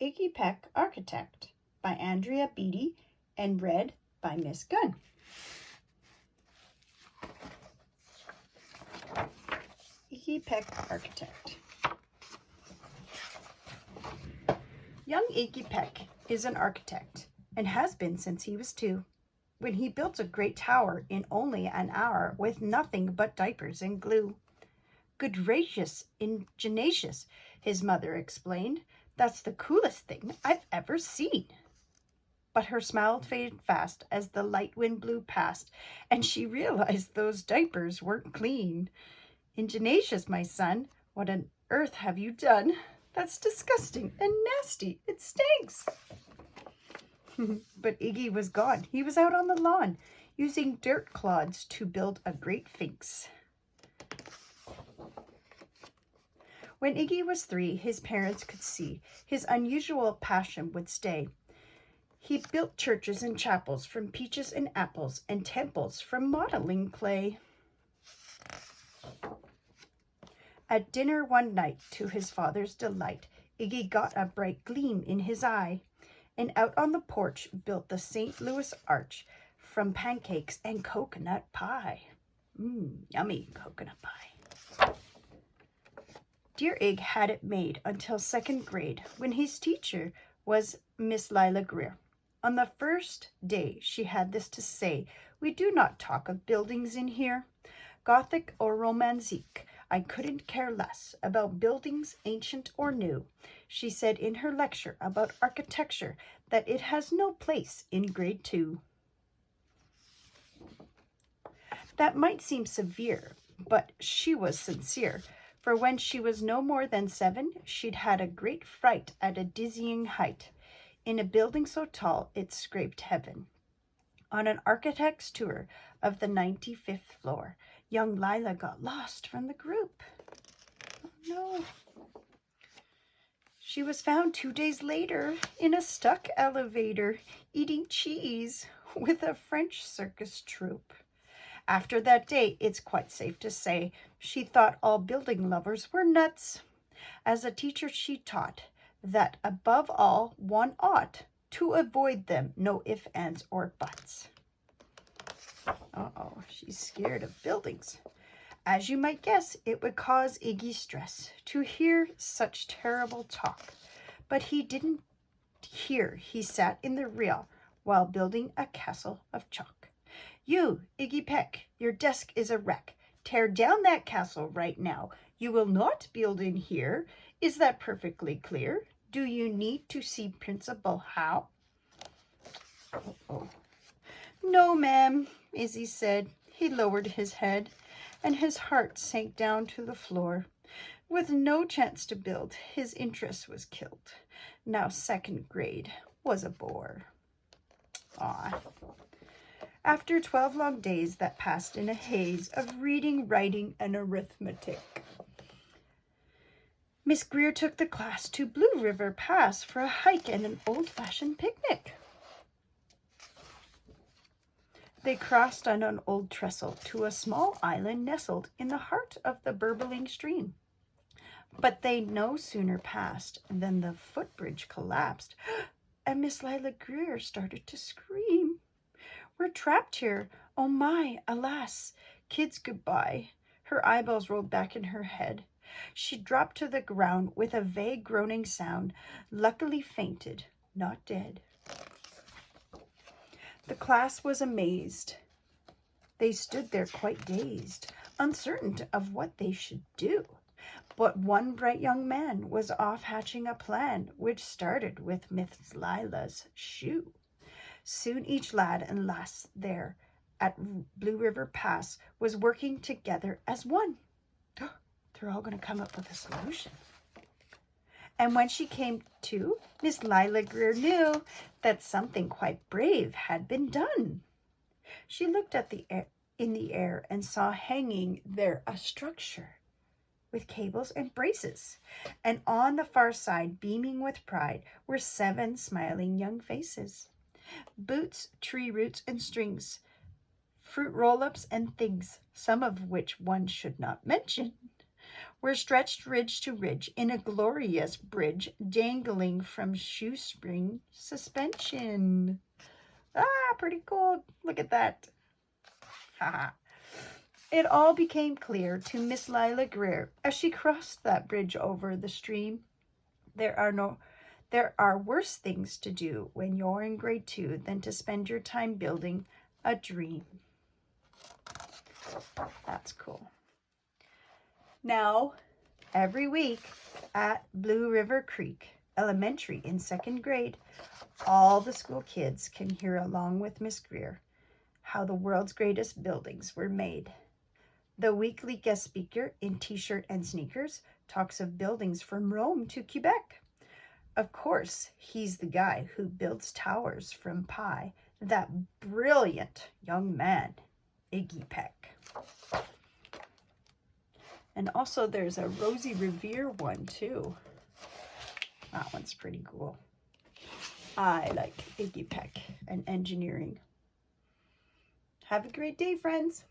Iggy Peck, Architect by Andrea, Beaty, and read by Miss Gunn. Iggy Peck, Architect. Young Iggy Peck is an architect and has been since he was 2, when he built a great tower in only an hour with nothing but diapers and glue. Good gracious, ingenious, his mother explained. That's the coolest thing I've ever seen. But her smile faded fast as the light wind blew past, and she realized those diapers weren't clean. Ingenious, my son, what on earth have you done? That's disgusting and nasty. It stinks. But Iggy was gone. He was out on the lawn, using dirt clods to build a great sphinx. When Iggy was 3, his parents could see his unusual passion would stay. He built churches and chapels from peaches and apples, and temples from modeling clay. At dinner one night, to his father's delight, Iggy got a bright gleam in his eye, and out on the porch built the St. Louis Arch from pancakes and coconut pie. Yummy coconut pie. Dear Ig had it made until 2nd grade, when his teacher was Miss Lila Greer. On the first day, she had this to say: "We do not talk of buildings in here, Gothic or Romantique. I couldn't care less about buildings, ancient or new." She said in her lecture about architecture that it has no place in grade 2. That might seem severe, but she was sincere. For when she was no more than 7, she'd had a great fright at a dizzying height, in a building so tall it scraped heaven. On an architect's tour of the 95th floor, young Lila got lost from the group. Oh, no. She was found 2 days later in a stuck elevator, eating cheese with a French circus troupe. After that day, it's quite safe to say, she thought all building lovers were nuts. As a teacher, she taught that above all, one ought to avoid them, no ifs, ands, or buts. Uh-oh, she's scared of buildings. As you might guess, it would cause Iggy stress to hear such terrible talk. But he didn't hear. He sat in the rear while building a castle of chalk. "You, Iggy Peck, your desk is a wreck. Tear down that castle right now. You will not build in here. Is that perfectly clear? Do you need to see Principal Howe?" "No, ma'am," Izzy said. He lowered his head, and his heart sank down to the floor. With no chance to build, his interest was killed. Now 2nd grade was a bore. After 12 long days that passed in a haze of reading, writing, and arithmetic, Miss Greer took the class to Blue River Pass for a hike and an old-fashioned picnic. They crossed on an old trestle to a small island nestled in the heart of the burbling stream. But they no sooner passed than the footbridge collapsed, and Miss Lila Greer started to scream. "We're trapped here. Oh my, alas, kids, goodbye." Her eyeballs rolled back in her head. She dropped to the ground with a vague groaning sound, luckily fainted, not dead. The class was amazed. They stood there quite dazed, uncertain of what they should do. But one bright young man was off hatching a plan, which started with Miss Lila's shoe. Soon each lad and lass there at Blue River Pass was working together as one. They're all going to come up with a solution. And when she came to, Miss Lila Greer knew that something quite brave had been done. She looked at in the air and saw hanging there a structure with cables and braces. And on the far side, beaming with pride, were 7 smiling young faces. Boots, tree roots, and strings, fruit roll-ups and things, some of which one should not mention, were stretched ridge to ridge in a glorious bridge dangling from shoestring suspension. Ah, pretty cool. Look at that. Haha. It all became clear to Miss Lila Greer as she crossed that bridge over the stream. There are worse things to do when you're in grade 2 than to spend your time building a dream. That's cool. Now, every week at Blue River Creek Elementary in 2nd grade, all the school kids can hear along with Miss Greer how the world's greatest buildings were made. The weekly guest speaker in t-shirt and sneakers talks of buildings from Rome to Quebec. Of course, he's the guy who builds towers from pie, that brilliant young man, Iggy Peck. And also there's a Rosie Revere one too. That one's pretty cool. I like Iggy Peck and engineering. Have a great day, friends.